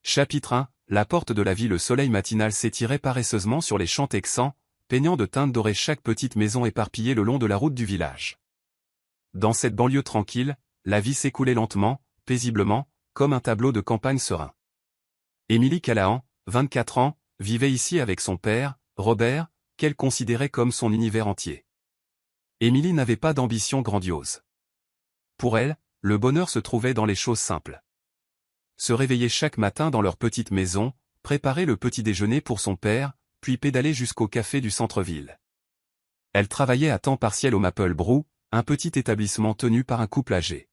Chapitre 1. La porte de la vie. Le soleil matinal s'étirait paresseusement sur les champs texans, peignant de teintes dorées chaque petite maison éparpillée le long de la route du village. Dans cette banlieue tranquille, la vie s'écoulait lentement, paisiblement, comme un tableau de campagne serein. Émilie Callahan, 24 ans, vivait ici avec son père, Robert, qu'elle considérait comme son univers entier. Émilie n'avait pas d'ambition grandiose. Pour elle, le bonheur se trouvait dans les choses simples. Se réveiller chaque matin dans leur petite maison, préparer le petit déjeuner pour son père, puis pédaler jusqu'au café du centre-ville. Elle travaillait à temps partiel au Maple Brew, un petit établissement tenu par un couple âgé.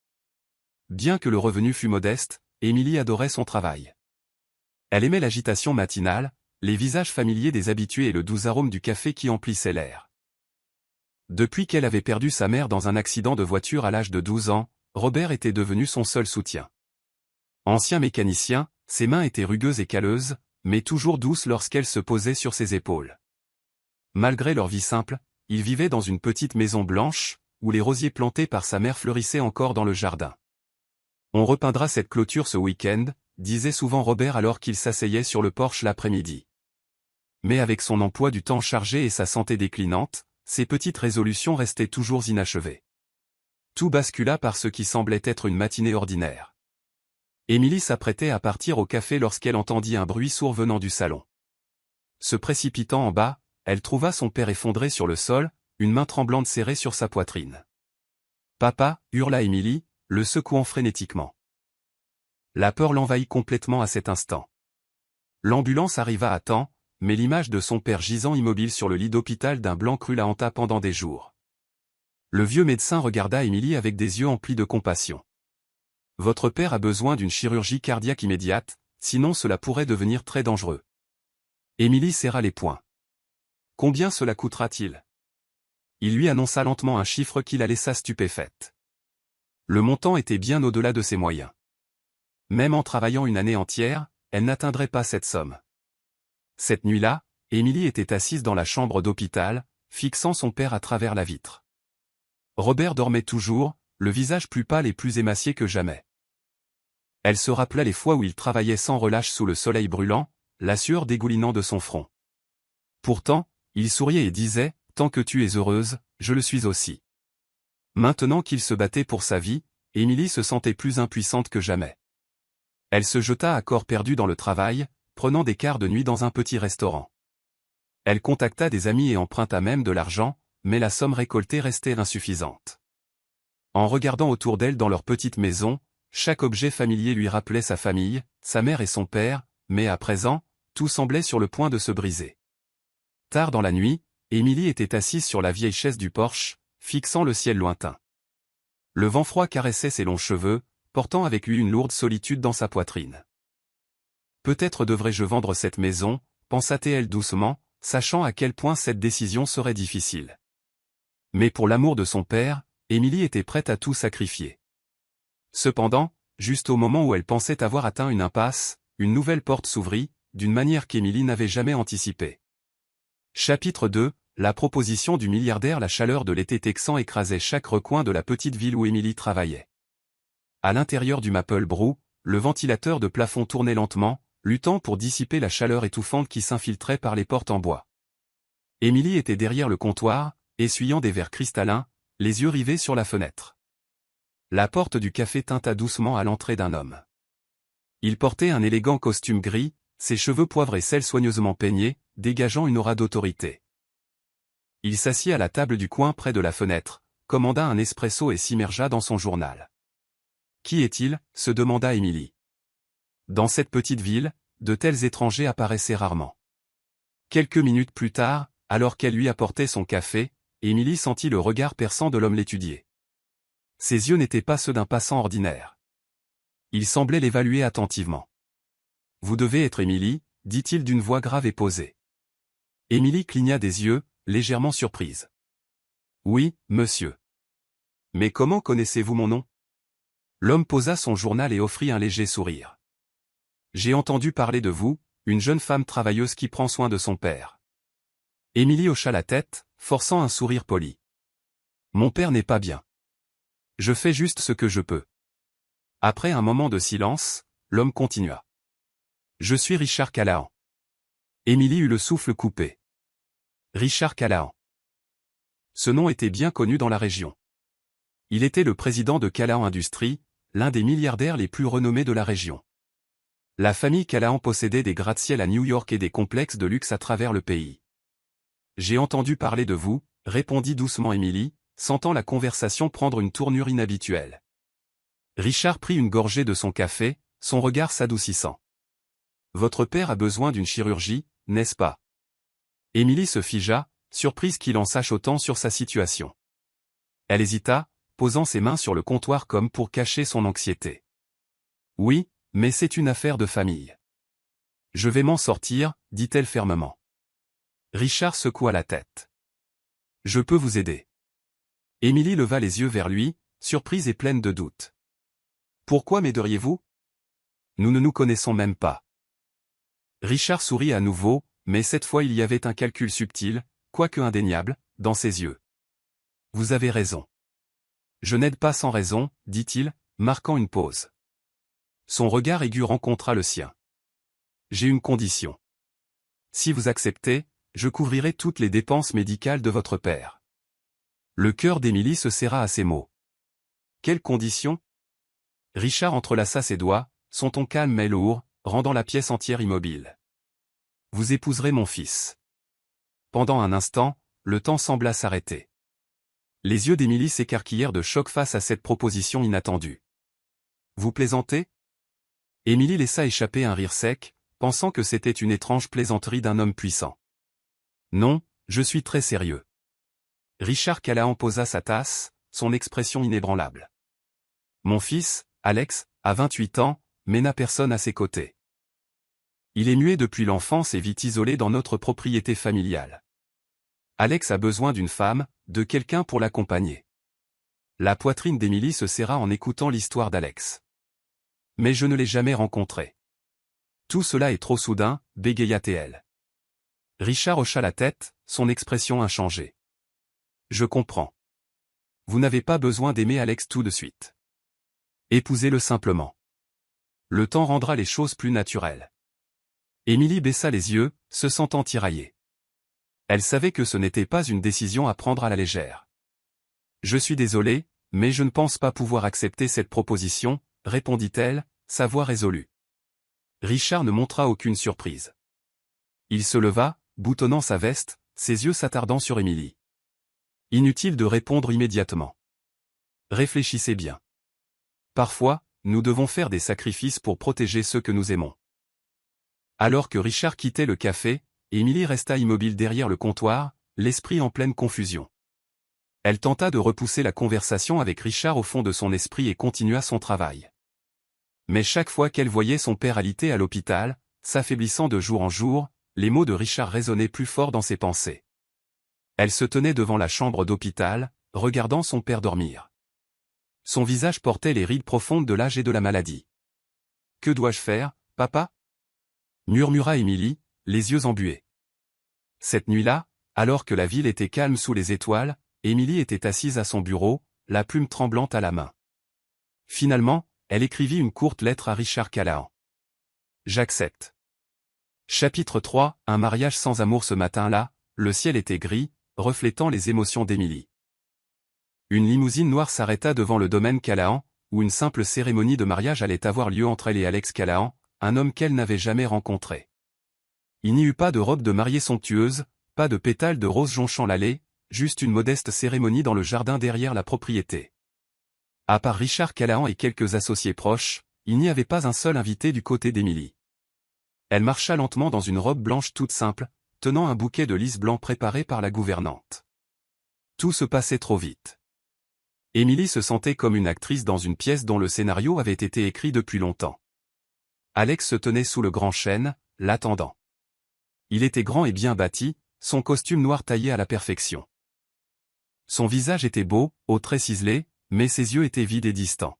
Bien que le revenu fût modeste, Émilie adorait son travail. Elle aimait l'agitation matinale, les visages familiers des habitués et le doux arôme du café qui emplissait l'air. Depuis qu'elle avait perdu sa mère dans un accident de voiture à l'âge de 12 ans, Robert était devenu son seul soutien. Ancien mécanicien, ses mains étaient rugueuses et calleuses, mais toujours douces lorsqu'elles se posaient sur ses épaules. Malgré leur vie simple, ils vivaient dans une petite maison blanche, où les rosiers plantés par sa mère fleurissaient encore dans le jardin. On repeindra cette clôture ce week-end, disait souvent Robert alors qu'il s'asseyait sur le porche l'après-midi. Mais avec son emploi du temps chargé et sa santé déclinante, ses petites résolutions restaient toujours inachevées. Tout bascula par ce qui semblait être une matinée ordinaire. Émilie s'apprêtait à partir au café lorsqu'elle entendit un bruit sourd venant du salon. Se précipitant en bas, elle trouva son père effondré sur le sol, une main tremblante serrée sur sa poitrine. « Papa » hurla Émilie, le secouant frénétiquement. La peur l'envahit complètement à cet instant. L'ambulance arriva à temps, mais l'image de son père gisant immobile sur le lit d'hôpital d'un blanc cru la hanta pendant des jours. Le vieux médecin regarda Émilie avec des yeux emplis de compassion. « Votre père a besoin d'une chirurgie cardiaque immédiate, sinon cela pourrait devenir très dangereux. » Émilie serra les poings. « Combien cela coûtera-t-il » Il lui annonça lentement un chiffre qui la laissa stupéfaite. Le montant était bien au-delà de ses moyens. Même en travaillant une année entière, elle n'atteindrait pas cette somme. Cette nuit-là, Émilie était assise dans la chambre d'hôpital, fixant son père à travers la vitre. Robert dormait toujours, le visage plus pâle et plus émacié que jamais. Elle se rappela les fois où il travaillait sans relâche sous le soleil brûlant, la sueur dégoulinant de son front. Pourtant, il souriait et disait, « Tant que tu es heureuse, je le suis aussi. » Maintenant qu'il se battait pour sa vie, Émilie se sentait plus impuissante que jamais. Elle se jeta à corps perdu dans le travail, prenant des quarts de nuit dans un petit restaurant. Elle contacta des amis et emprunta même de l'argent, mais la somme récoltée restait insuffisante. En regardant autour d'elle dans leur petite maison, chaque objet familier lui rappelait sa famille, sa mère et son père, mais à présent, tout semblait sur le point de se briser. Tard dans la nuit, Émilie était assise sur la vieille chaise du porche, fixant le ciel lointain. Le vent froid caressait ses longs cheveux, portant avec lui une lourde solitude dans sa poitrine. « Peut-être devrais-je vendre cette maison » pensa-t-elle doucement, sachant à quel point cette décision serait difficile. Mais pour l'amour de son père, Émilie était prête à tout sacrifier. Cependant, juste au moment où elle pensait avoir atteint une impasse, une nouvelle porte s'ouvrit, d'une manière qu'Émilie n'avait jamais anticipée. Chapitre 2. La proposition du milliardaire. La chaleur de l'été texan écrasait chaque recoin de la petite ville où Émilie travaillait. À l'intérieur du Maple Brew, le ventilateur de plafond tournait lentement, luttant pour dissiper la chaleur étouffante qui s'infiltrait par les portes en bois. Émilie était derrière le comptoir, essuyant des verres cristallins, les yeux rivés sur la fenêtre. La porte du café tinta doucement à l'entrée d'un homme. Il portait un élégant costume gris, ses cheveux poivre et sel soigneusement peignés, dégageant une aura d'autorité. Il s'assit à la table du coin près de la fenêtre, commanda un espresso et s'immergea dans son journal. « Qui est-il » se demanda Émilie. Dans cette petite ville, de tels étrangers apparaissaient rarement. Quelques minutes plus tard, alors qu'elle lui apportait son café, Émilie sentit le regard perçant de l'homme l'étudier. Ses yeux n'étaient pas ceux d'un passant ordinaire. Il semblait l'évaluer attentivement. « Vous devez être Émilie » dit-il d'une voix grave et posée. Émilie cligna des yeux, légèrement surprise. « Oui, monsieur. »« Mais comment connaissez-vous mon nom ?» L'homme posa son journal et offrit un léger sourire. « J'ai entendu parler de vous, une jeune femme travailleuse qui prend soin de son père. » Émilie hocha la tête, forçant un sourire poli. « Mon père n'est pas bien. Je fais juste ce que je peux. » Après un moment de silence, l'homme continua. Je suis Richard Callahan. Émilie eut le souffle coupé. Richard Callahan. Ce nom était bien connu dans la région. Il était le président de Callahan Industries, l'un des milliardaires les plus renommés de la région. La famille Callahan possédait des gratte-ciel à New York et des complexes de luxe à travers le pays. J'ai entendu parler de vous, répondit doucement Émilie, sentant la conversation prendre une tournure inhabituelle. Richard prit une gorgée de son café, son regard s'adoucissant. Votre père a besoin d'une chirurgie, n'est-ce pas? Émilie se figea, surprise qu'il en sache autant sur sa situation. Elle hésita, posant ses mains sur le comptoir comme pour cacher son anxiété. Oui, mais c'est une affaire de famille. Je vais m'en sortir, dit-elle fermement. Richard secoua la tête. Je peux vous aider. Émilie leva les yeux vers lui, surprise et pleine de doute. Pourquoi m'aideriez-vous? Nous ne nous connaissons même pas. Richard sourit à nouveau, mais cette fois il y avait un calcul subtil, quoique indéniable, dans ses yeux. Vous avez raison. Je n'aide pas sans raison, dit-il, marquant une pause. Son regard aigu rencontra le sien. J'ai une condition. Si vous acceptez, je couvrirai toutes les dépenses médicales de votre père. Le cœur d'Émilie se serra à ces mots. Quelle condition? Richard entrelaça ses doigts, son ton calme mais lourd, rendant la pièce entière immobile. Vous épouserez mon fils. Pendant un instant, le temps sembla s'arrêter. Les yeux d'Émilie s'écarquillèrent de choc face à cette proposition inattendue. Vous plaisantez? Émilie laissa échapper un rire sec, pensant que c'était une étrange plaisanterie d'un homme puissant. Non, je suis très sérieux. Richard Callahan posa sa tasse, son expression inébranlable. Mon fils, Alex, a 28 ans, mais n'a personne à ses côtés. Il est muet depuis l'enfance et vit isolé dans notre propriété familiale. Alex a besoin d'une femme, de quelqu'un pour l'accompagner. La poitrine d'Émilie se serra en écoutant l'histoire d'Alex. Mais je ne l'ai jamais rencontré. Tout cela est trop soudain, bégaya-t-elle. Richard hocha la tête, son expression inchangée. Je comprends. Vous n'avez pas besoin d'aimer Alex tout de suite. Épousez-le simplement. Le temps rendra les choses plus naturelles. Émilie baissa les yeux, se sentant tiraillée. Elle savait que ce n'était pas une décision à prendre à la légère. Je suis désolée, mais je ne pense pas pouvoir accepter cette proposition, répondit-elle, sa voix résolue. Richard ne montra aucune surprise. Il se leva, boutonnant sa veste, ses yeux s'attardant sur Émilie. Inutile de répondre immédiatement. Réfléchissez bien. Parfois, nous devons faire des sacrifices pour protéger ceux que nous aimons. Alors que Richard quittait le café, Émilie resta immobile derrière le comptoir, l'esprit en pleine confusion. Elle tenta de repousser la conversation avec Richard au fond de son esprit et continua son travail. Mais chaque fois qu'elle voyait son père alité à l'hôpital, s'affaiblissant de jour en jour, les mots de Richard résonnaient plus fort dans ses pensées. Elle se tenait devant la chambre d'hôpital, regardant son père dormir. Son visage portait les rides profondes de l'âge et de la maladie. « Que dois-je faire, papa ?» murmura Émilie, les yeux embués. Cette nuit-là, alors que la ville était calme sous les étoiles, Émilie était assise à son bureau, la plume tremblante à la main. Finalement, elle écrivit une courte lettre à Richard Callahan. J'accepte. Chapitre 3, un mariage sans amour. Ce matin-là, le ciel était gris, reflétant les émotions d'Émilie. Une limousine noire s'arrêta devant le domaine Callahan, où une simple cérémonie de mariage allait avoir lieu entre elle et Alex Callahan, un homme qu'elle n'avait jamais rencontré. Il n'y eut pas de robe de mariée somptueuse, pas de pétales de rose jonchant l'allée, juste une modeste cérémonie dans le jardin derrière la propriété. À part Richard Callahan et quelques associés proches, il n'y avait pas un seul invité du côté d'Émilie. Elle marcha lentement dans une robe blanche toute simple, tenant un bouquet de lys blanc préparé par la gouvernante. Tout se passait trop vite. Émilie se sentait comme une actrice dans une pièce dont le scénario avait été écrit depuis longtemps. Alex se tenait sous le grand chêne, l'attendant. Il était grand et bien bâti, son costume noir taillé à la perfection. Son visage était beau, aux traits ciselés, mais ses yeux étaient vides et distants.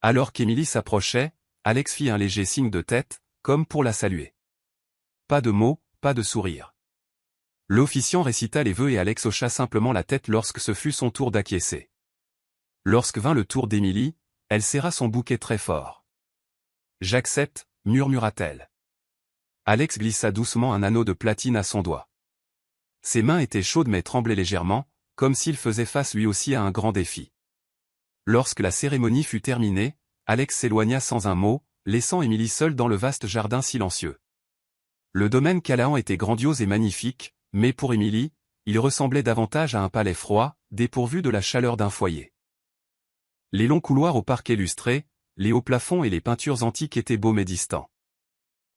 Alors qu'Émilie s'approchait, Alex fit un léger signe de tête, comme pour la saluer. Pas de mots, pas de sourire. L'officiant récita les vœux et Alex hocha simplement la tête lorsque ce fut son tour d'acquiescer. Lorsque vint le tour d'Émilie, elle serra son bouquet très fort. « J'accepte » murmura-t-elle. Alex glissa doucement un anneau de platine à son doigt. Ses mains étaient chaudes mais tremblaient légèrement, comme s'il faisait face lui aussi à un grand défi. Lorsque la cérémonie fut terminée, Alex s'éloigna sans un mot, laissant Émilie seule dans le vaste jardin silencieux. Le domaine Callahan était grandiose et magnifique, mais pour Émilie, il ressemblait davantage à un palais froid, dépourvu de la chaleur d'un foyer. Les longs couloirs au parquet lustré, les hauts plafonds et les peintures antiques étaient beaux mais distants.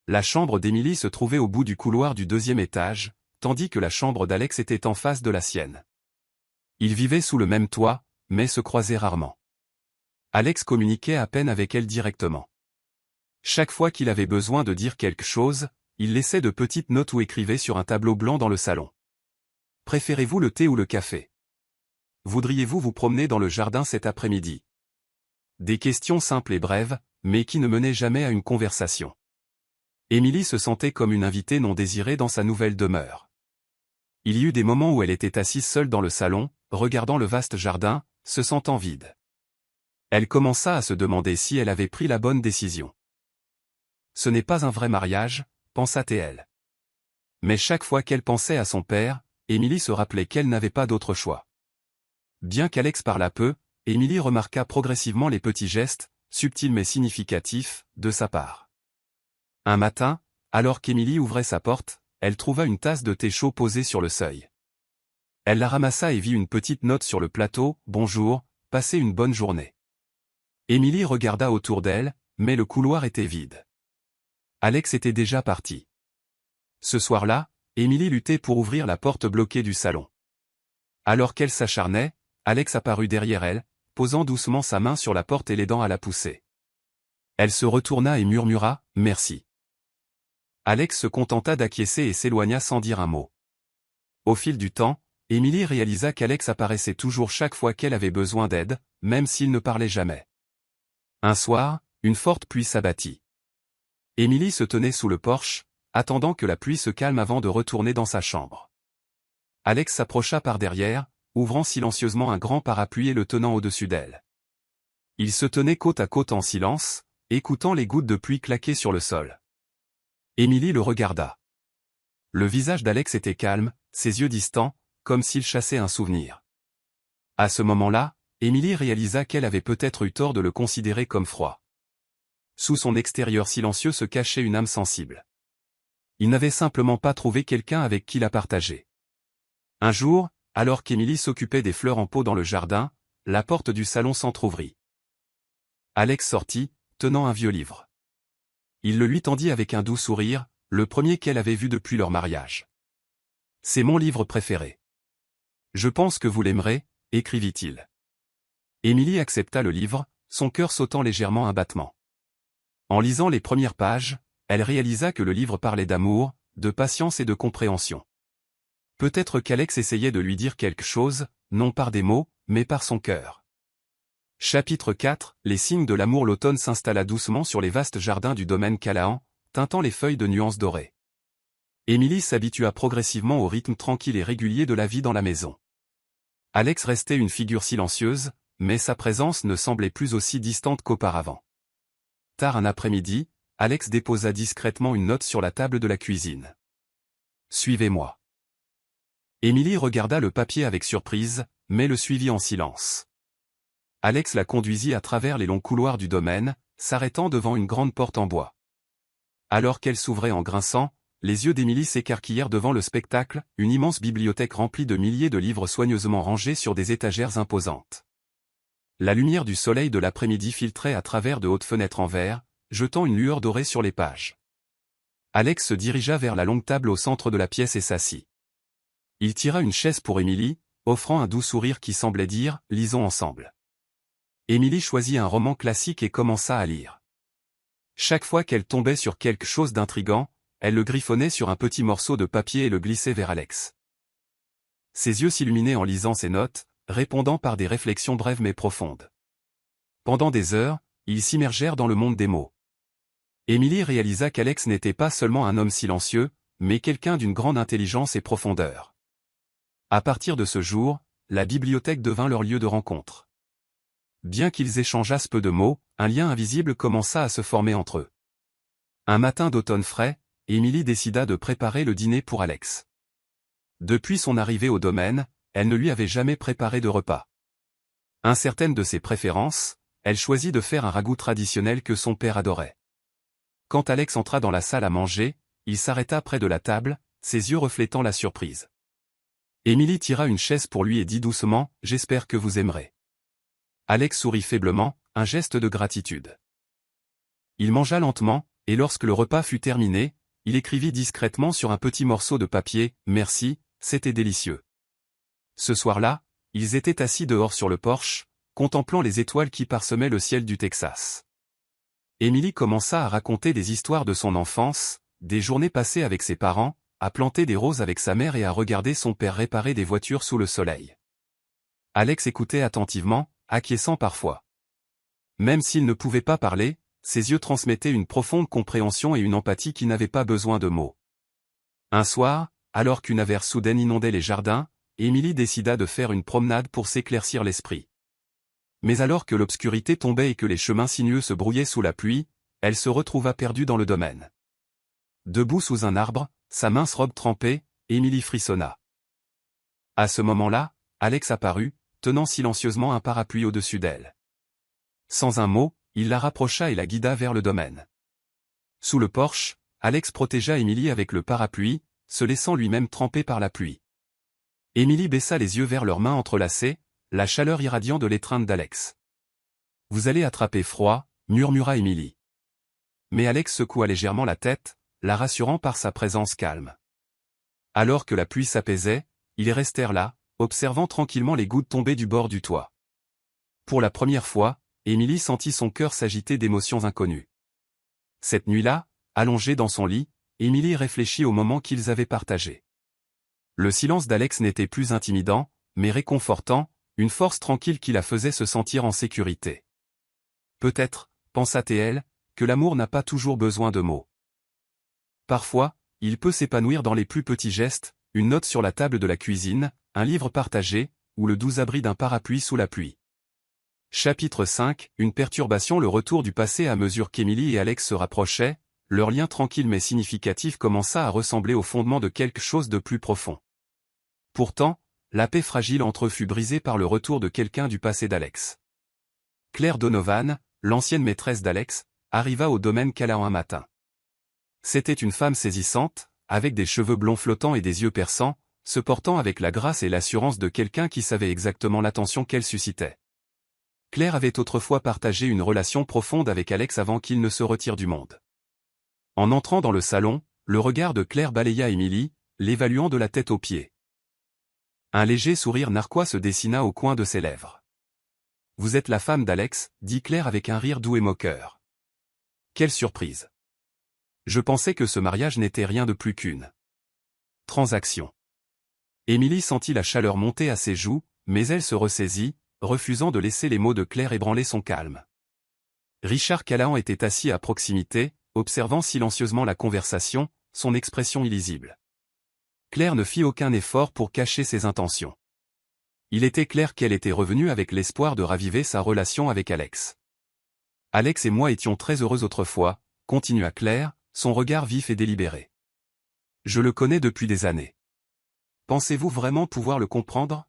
La chambre d'Émilie se trouvait au bout du couloir du 2e étage, tandis que la chambre d'Alex était en face de la sienne. Ils vivaient sous le même toit, mais se croisaient rarement. Alex communiquait à peine avec elle directement. Chaque fois qu'il avait besoin de dire quelque chose, il laissait de petites notes ou écrivait sur un tableau blanc dans le salon. Préférez-vous le thé ou le café? Voudriez-vous vous promener dans le jardin cet après-midi? Des questions simples et brèves, mais qui ne menaient jamais à une conversation. Émilie se sentait comme une invitée non désirée dans sa nouvelle demeure. Il y eut des moments où elle était assise seule dans le salon, regardant le vaste jardin, se sentant vide. Elle commença à se demander si elle avait pris la bonne décision. Ce n'est pas un vrai mariage, pensa-t-elle. Mais chaque fois qu'elle pensait à son père, Émilie se rappelait qu'elle n'avait pas d'autre choix. Bien qu'Alex parlât peu, Émilie remarqua progressivement les petits gestes, subtils mais significatifs, de sa part. Un matin, alors qu'Émilie ouvrait sa porte, elle trouva une tasse de thé chaud posée sur le seuil. Elle la ramassa et vit une petite note sur le plateau, « Bonjour, passez une bonne journée ». Émilie regarda autour d'elle, mais le couloir était vide. Alex était déjà parti. Ce soir-là, Émilie luttait pour ouvrir la porte bloquée du salon. Alors qu'elle s'acharnait, Alex apparut derrière elle, posant doucement sa main sur la porte et l'aidant à la pousser. Elle se retourna et murmura « Merci ». Alex se contenta d'acquiescer et s'éloigna sans dire un mot. Au fil du temps, Émilie réalisa qu'Alex apparaissait toujours chaque fois qu'elle avait besoin d'aide, même s'il ne parlait jamais. Un soir, une forte pluie s'abattit. Émilie se tenait sous le porche, attendant que la pluie se calme avant de retourner dans sa chambre. Alex s'approcha par derrière, ouvrant silencieusement un grand parapluie et le tenant au-dessus d'elle. Ils se tenaient côte à côte en silence, écoutant les gouttes de pluie claquer sur le sol. Émilie le regarda. Le visage d'Alex était calme, ses yeux distants, comme s'il chassait un souvenir. À ce moment-là, Émilie réalisa qu'elle avait peut-être eu tort de le considérer comme froid. Sous son extérieur silencieux se cachait une âme sensible. Il n'avait simplement pas trouvé quelqu'un avec qui la partager. Un jour, alors qu'Émilie s'occupait des fleurs en pot dans le jardin, la porte du salon s'entr'ouvrit. Alex sortit, tenant un vieux livre. Il le lui tendit avec un doux sourire, le premier qu'elle avait vu depuis leur mariage. « C'est mon livre préféré. Je pense que vous l'aimerez », écrivit-il. Émilie accepta le livre, son cœur sautant légèrement un battement. En lisant les premières pages, elle réalisa que le livre parlait d'amour, de patience et de compréhension. Peut-être qu'Alex essayait de lui dire quelque chose, non par des mots, mais par son cœur. Chapitre 4 Les signes de l'amour. L'automne s'installa doucement sur les vastes jardins du domaine Callahan, teintant les feuilles de nuances dorées. Émilie s'habitua progressivement au rythme tranquille et régulier de la vie dans la maison. Alex restait une figure silencieuse, mais sa présence ne semblait plus aussi distante qu'auparavant. Tard un après-midi, Alex déposa discrètement une note sur la table de la cuisine. « Suivez-moi ». Émilie regarda le papier avec surprise, mais le suivit en silence. Alex la conduisit à travers les longs couloirs du domaine, s'arrêtant devant une grande porte en bois. Alors qu'elle s'ouvrait en grinçant, les yeux d'Émilie s'écarquillèrent devant le spectacle, une immense bibliothèque remplie de milliers de livres soigneusement rangés sur des étagères imposantes. La lumière du soleil de l'après-midi filtrait à travers de hautes fenêtres en verre, jetant une lueur dorée sur les pages. Alex se dirigea vers la longue table au centre de la pièce et s'assit. Il tira une chaise pour Émilie, offrant un doux sourire qui semblait dire « Lisons ensemble ». Émilie choisit un roman classique et commença à lire. Chaque fois qu'elle tombait sur quelque chose d'intrigant, elle le griffonnait sur un petit morceau de papier et le glissait vers Alex. Ses yeux s'illuminaient en lisant ses notes, répondant par des réflexions brèves mais profondes. Pendant des heures, ils s'immergèrent dans le monde des mots. Émilie réalisa qu'Alex n'était pas seulement un homme silencieux, mais quelqu'un d'une grande intelligence et profondeur. À partir de ce jour, la bibliothèque devint leur lieu de rencontre. Bien qu'ils échangeassent peu de mots, un lien invisible commença à se former entre eux. Un matin d'automne frais, Émilie décida de préparer le dîner pour Alex. Depuis son arrivée au domaine, elle ne lui avait jamais préparé de repas. Incertaine de ses préférences, elle choisit de faire un ragoût traditionnel que son père adorait. Quand Alex entra dans la salle à manger, il s'arrêta près de la table, ses yeux reflétant la surprise. Émilie tira une chaise pour lui et dit doucement « J'espère que vous aimerez ». Alex sourit faiblement, un geste de gratitude. Il mangea lentement, et lorsque le repas fut terminé, il écrivit discrètement sur un petit morceau de papier « Merci, c'était délicieux ». Ce soir-là, ils étaient assis dehors sur le porche, contemplant les étoiles qui parsemaient le ciel du Texas. Émilie commença à raconter des histoires de son enfance, des journées passées avec ses parents, à planter des roses avec sa mère et à regarder son père réparer des voitures sous le soleil. Alex écoutait attentivement, acquiesçant parfois. Même s'il ne pouvait pas parler, ses yeux transmettaient une profonde compréhension et une empathie qui n'avaient pas besoin de mots. Un soir, alors qu'une averse soudaine inondait les jardins, Émilie décida de faire une promenade pour s'éclaircir l'esprit. Mais alors que l'obscurité tombait et que les chemins sinueux se brouillaient sous la pluie, elle se retrouva perdue dans le domaine. Debout sous un arbre, sa mince robe trempée, Émilie frissonna. À ce moment-là, Alex apparut, tenant silencieusement un parapluie au-dessus d'elle. Sans un mot, il la rapprocha et la guida vers le domaine. Sous le porche, Alex protégea Émilie avec le parapluie, se laissant lui-même tremper par la pluie. Émilie baissa les yeux vers leurs mains entrelacées, la chaleur irradiant de l'étreinte d'Alex. « Vous allez attraper froid », murmura Émilie. Mais Alex secoua légèrement la tête, la rassurant par sa présence calme. Alors que la pluie s'apaisait, ils restèrent là, observant tranquillement les gouttes tomber du bord du toit. Pour la première fois, Émilie sentit son cœur s'agiter d'émotions inconnues. Cette nuit-là, allongée dans son lit, Émilie réfléchit au moment qu'ils avaient partagé. Le silence d'Alex n'était plus intimidant, mais réconfortant, une force tranquille qui la faisait se sentir en sécurité. Peut-être, pensa-t-elle, que l'amour n'a pas toujours besoin de mots. Parfois, il peut s'épanouir dans les plus petits gestes, une note sur la table de la cuisine, un livre partagé, ou le doux abri d'un parapluie sous la pluie. Chapitre 5, une perturbation. Le retour du passé. À mesure qu'Émilie et Alex se rapprochaient, leur lien tranquille mais significatif commença à ressembler au fondement de quelque chose de plus profond. Pourtant, la paix fragile entre eux fut brisée par le retour de quelqu'un du passé d'Alex. Claire Donovan, l'ancienne maîtresse d'Alex, arriva au domaine Callahan un matin. C'était une femme saisissante, avec des cheveux blonds flottants et des yeux perçants, se portant avec la grâce et l'assurance de quelqu'un qui savait exactement l'attention qu'elle suscitait. Claire avait autrefois partagé une relation profonde avec Alex avant qu'il ne se retire du monde. En entrant dans le salon, le regard de Claire balaya Émilie, l'évaluant de la tête aux pieds. Un léger sourire narquois se dessina au coin de ses lèvres. « Vous êtes la femme d'Alex » dit Claire avec un rire doux et moqueur. « Quelle surprise ! Je pensais que ce mariage n'était rien de plus qu'une transaction. » Émilie sentit la chaleur monter à ses joues, mais elle se ressaisit, refusant de laisser les mots de Claire ébranler son calme. Richard Callahan était assis à proximité, observant silencieusement la conversation, son expression illisible. Claire ne fit aucun effort pour cacher ses intentions. Il était clair qu'elle était revenue avec l'espoir de raviver sa relation avec Alex. « Alex et moi étions très heureux autrefois », continua Claire, son regard vif et délibéré. « Je le connais depuis des années. Pensez-vous vraiment pouvoir le comprendre ?»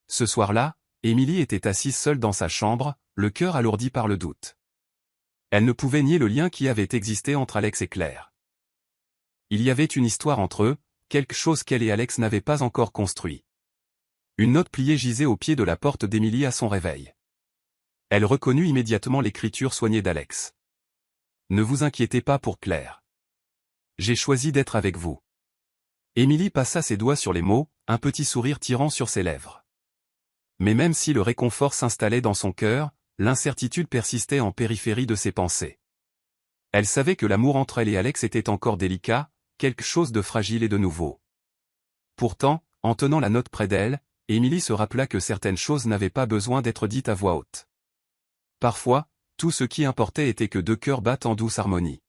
Ce soir-là, Émilie était assise seule dans sa chambre, le cœur alourdi par le doute. Elle ne pouvait nier le lien qui avait existé entre Alex et Claire. Il y avait une histoire entre eux, quelque chose qu'elle et Alex n'avaient pas encore construit. Une note pliée gisait au pied de la porte d'Émilie à son réveil. Elle reconnut immédiatement l'écriture soignée d'Alex. « Ne vous inquiétez pas pour Claire. J'ai choisi d'être avec vous. » Émilie passa ses doigts sur les mots, un petit sourire tirant sur ses lèvres. Mais même si le réconfort s'installait dans son cœur, l'incertitude persistait en périphérie de ses pensées. Elle savait que l'amour entre elle et Alex était encore délicat, quelque chose de fragile et de nouveau. Pourtant, en tenant la note près d'elle, Émilie se rappela que certaines choses n'avaient pas besoin d'être dites à voix haute. Parfois, tout ce qui importait était que deux cœurs battent en douce harmonie.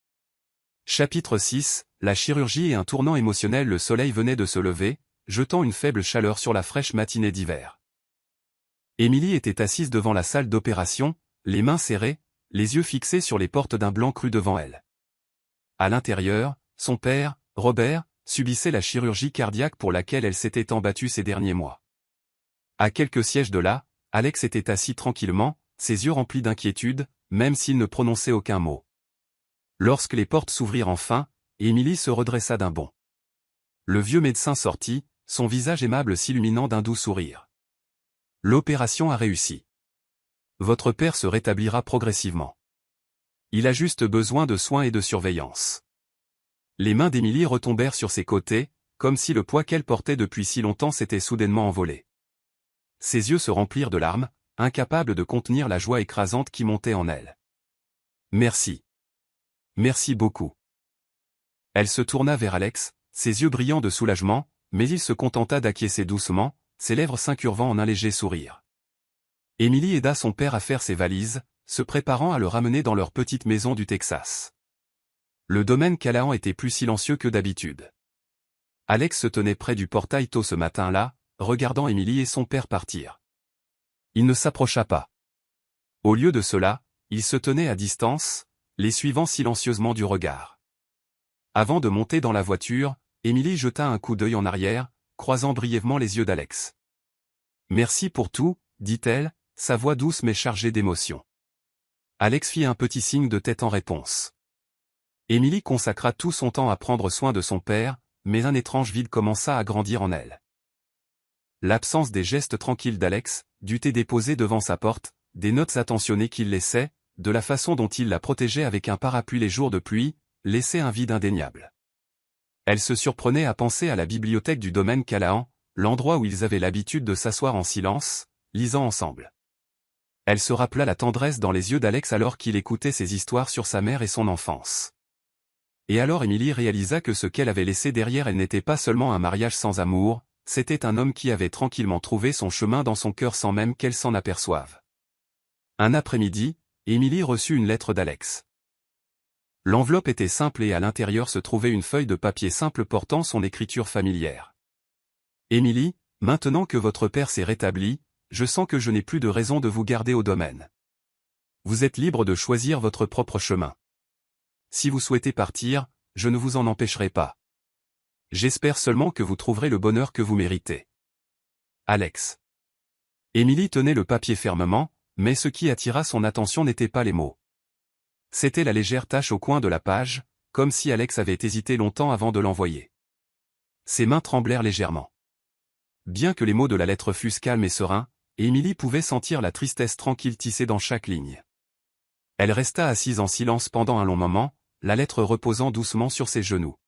Chapitre 6, la chirurgie et un tournant émotionnel. Le soleil venait de se lever, jetant une faible chaleur sur la fraîche matinée d'hiver. Émilie était assise devant la salle d'opération, les mains serrées, les yeux fixés sur les portes d'un blanc cru devant elle. À l'intérieur, son père, Robert, subissait la chirurgie cardiaque pour laquelle elle s'était tant battue ces derniers mois. À quelques sièges de là, Alex était assis tranquillement, ses yeux remplis d'inquiétude, même s'il ne prononçait aucun mot. Lorsque les portes s'ouvrirent enfin, Émilie se redressa d'un bond. Le vieux médecin sortit, son visage aimable s'illuminant d'un doux sourire. L'opération a réussi. Votre père se rétablira progressivement. Il a juste besoin de soins et de surveillance. Les mains d'Émilie retombèrent sur ses côtés, comme si le poids qu'elle portait depuis si longtemps s'était soudainement envolé. Ses yeux se remplirent de larmes, incapables de contenir la joie écrasante qui montait en elle. Merci. Merci beaucoup. Elle se tourna vers Alex, ses yeux brillants de soulagement, mais il se contenta d'acquiescer doucement, ses lèvres s'incurvant en un léger sourire. Émilie aida son père à faire ses valises, se préparant à le ramener dans leur petite maison du Texas. Le domaine Callahan était plus silencieux que d'habitude. Alex se tenait près du portail tôt ce matin-là, regardant Émilie et son père partir. Il ne s'approcha pas. Au lieu de cela, il se tenait à distance, les suivant silencieusement du regard. Avant de monter dans la voiture, Émilie jeta un coup d'œil en arrière, croisant brièvement les yeux d'Alex. « Merci pour tout », dit-elle, sa voix douce mais chargée d'émotion. Alex fit un petit signe de tête en réponse. Émilie consacra tout son temps à prendre soin de son père, mais un étrange vide commença à grandir en elle. L'absence des gestes tranquilles d'Alex, du thé déposé devant sa porte, des notes attentionnées qu'il laissait, de la façon dont il la protégeait avec un parapluie les jours de pluie, laissait un vide indéniable. Elle se surprenait à penser à la bibliothèque du domaine Callahan, l'endroit où ils avaient l'habitude de s'asseoir en silence, lisant ensemble. Elle se rappela la tendresse dans les yeux d'Alex alors qu'il écoutait ses histoires sur sa mère et son enfance. Et alors Émilie réalisa que ce qu'elle avait laissé derrière elle n'était pas seulement un mariage sans amour, c'était un homme qui avait tranquillement trouvé son chemin dans son cœur sans même qu'elle s'en aperçoive. Un après-midi, Émilie reçut une lettre d'Alex. L'enveloppe était simple et à l'intérieur se trouvait une feuille de papier simple portant son écriture familière. « Émilie, maintenant que votre père s'est rétabli, je sens que je n'ai plus de raison de vous garder au domaine. Vous êtes libre de choisir votre propre chemin. Si vous souhaitez partir, je ne vous en empêcherai pas. J'espère seulement que vous trouverez le bonheur que vous méritez. Alex. » Émilie tenait le papier fermement, mais ce qui attira son attention n'était pas les mots. C'était la légère tache au coin de la page, comme si Alex avait hésité longtemps avant de l'envoyer. Ses mains tremblèrent légèrement. Bien que les mots de la lettre fussent calmes et sereins, Émilie pouvait sentir la tristesse tranquille tissée dans chaque ligne. Elle resta assise en silence pendant un long moment, la lettre reposant doucement sur ses genoux.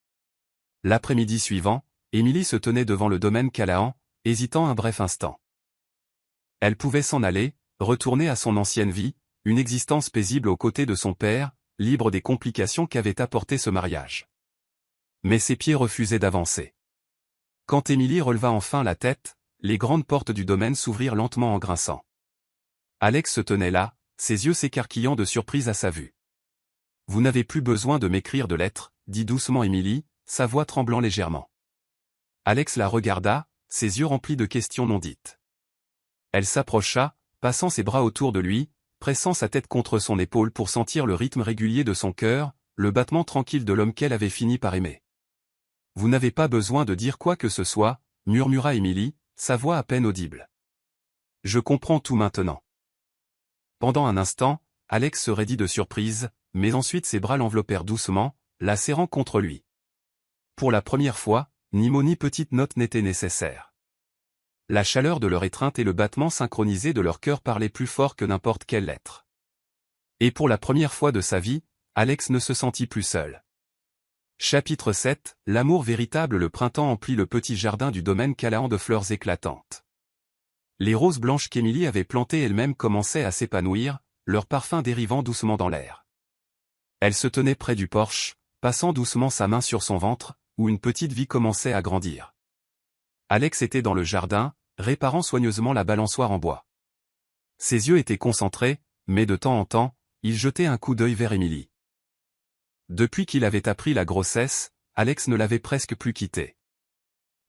L'après-midi suivant, Émilie se tenait devant le domaine Callahan, hésitant un bref instant. Elle pouvait s'en aller, retourner à son ancienne vie, une existence paisible aux côtés de son père, libre des complications qu'avait apporté ce mariage. Mais ses pieds refusaient d'avancer. Quand Émilie releva enfin la tête, les grandes portes du domaine s'ouvrirent lentement en grinçant. Alex se tenait là, ses yeux s'écarquillant de surprise à sa vue. « Vous n'avez plus besoin de m'écrire de lettres, » dit doucement Émilie, sa voix tremblant légèrement. Alex la regarda, ses yeux remplis de questions non dites. Elle s'approcha, passant ses bras autour de lui, pressant sa tête contre son épaule pour sentir le rythme régulier de son cœur, le battement tranquille de l'homme qu'elle avait fini par aimer. « Vous n'avez pas besoin de dire quoi que ce soit, » murmura Émilie, sa voix à peine audible. « Je comprends tout maintenant. » Pendant un instant, Alex se raidit de surprise, mais ensuite ses bras l'enveloppèrent doucement, la serrant contre lui. Pour la première fois, ni mot ni petite note n'étaient nécessaires. La chaleur de leur étreinte et le battement synchronisé de leur cœur parlaient plus fort que n'importe quelle lettre. Et pour la première fois de sa vie, Alex ne se sentit plus seul. Chapitre 7, l'amour véritable. Le printemps emplit le petit jardin du domaine Callahan de fleurs éclatantes. Les roses blanches qu'Émilie avait plantées elle-même commençaient à s'épanouir, leur parfum dérivant doucement dans l'air. Elle se tenait près du porche, passant doucement sa main sur son ventre, où une petite vie commençait à grandir. Alex était dans le jardin, réparant soigneusement la balançoire en bois. Ses yeux étaient concentrés, mais de temps en temps, il jetait un coup d'œil vers Émilie. Depuis qu'il avait appris la grossesse, Alex ne l'avait presque plus quittée.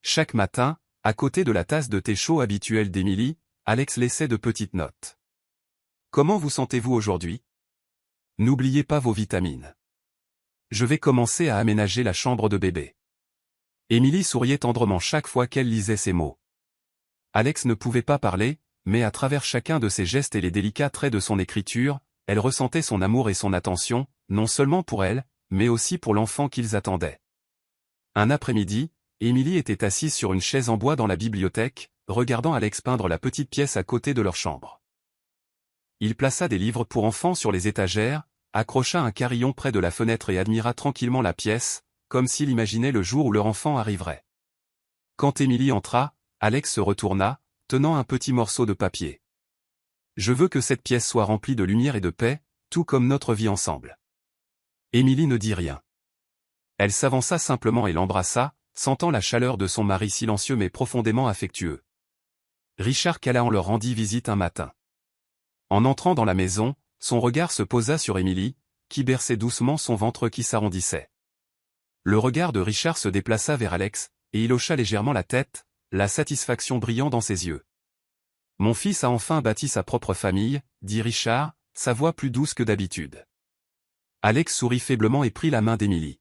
Chaque matin, à côté de la tasse de thé chaud habituelle d'Émilie, Alex laissait de petites notes. « Comment vous sentez-vous aujourd'hui ? N'oubliez pas vos vitamines. je vais commencer à aménager la chambre de bébé. Émilie souriait tendrement chaque fois qu'elle lisait ces mots. Alex ne pouvait pas parler, mais à travers chacun de ses gestes et les délicats traits de son écriture, elle ressentait son amour et son attention, non seulement pour elle, mais aussi pour l'enfant qu'ils attendaient. Un après-midi, Émilie était assise sur une chaise en bois dans la bibliothèque, regardant Alex peindre la petite pièce à côté de leur chambre. Il plaça des livres pour enfants sur les étagères, accrocha un carillon près de la fenêtre et admira tranquillement la pièce, comme s'il imaginait le jour où leur enfant arriverait. Quand Émilie entra, Alex se retourna, tenant un petit morceau de papier. « Je veux que cette pièce soit remplie de lumière et de paix, tout comme notre vie ensemble. » Émilie ne dit rien. Elle s'avança simplement et l'embrassa, sentant la chaleur de son mari silencieux mais profondément affectueux. Richard Callahan leur rendit visite un matin. En entrant dans la maison, son regard se posa sur Émilie, qui berçait doucement son ventre qui s'arrondissait. Le regard de Richard se déplaça vers Alex, et il hocha légèrement la tête, la satisfaction brillant dans ses yeux. « Mon fils a enfin bâti sa propre famille, » dit Richard, sa voix plus douce que d'habitude. Alex sourit faiblement et prit la main d'Émilie.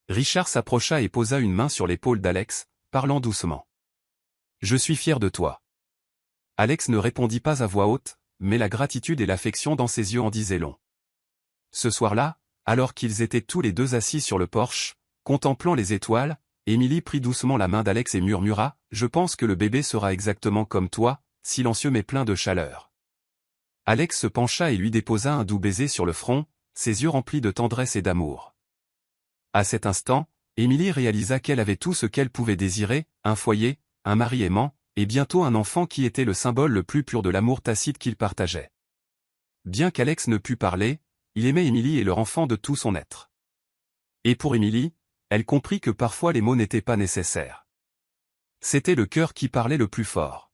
Richard s'approcha et posa une main sur l'épaule d'Alex, parlant doucement. « Je suis fier de toi. » Alex ne répondit pas à voix haute, mais la gratitude et l'affection dans ses yeux en disaient long. Ce soir-là, alors qu'ils étaient tous les deux assis sur le porche, contemplant les étoiles, Émilie prit doucement la main d'Alex et murmura « Je pense que le bébé sera exactement comme toi, silencieux mais plein de chaleur. » Alex se pencha et lui déposa un doux baiser sur le front, ses yeux remplis de tendresse et d'amour. À cet instant, Émilie réalisa qu'elle avait tout ce qu'elle pouvait désirer, un foyer, un mari aimant, et bientôt un enfant qui était le symbole le plus pur de l'amour tacite qu'ils partageaient. Bien qu'Alex ne pût parler, il aimait Émilie et leur enfant de tout son être. Et pour Émilie, elle comprit que parfois les mots n'étaient pas nécessaires. C'était le cœur qui parlait le plus fort.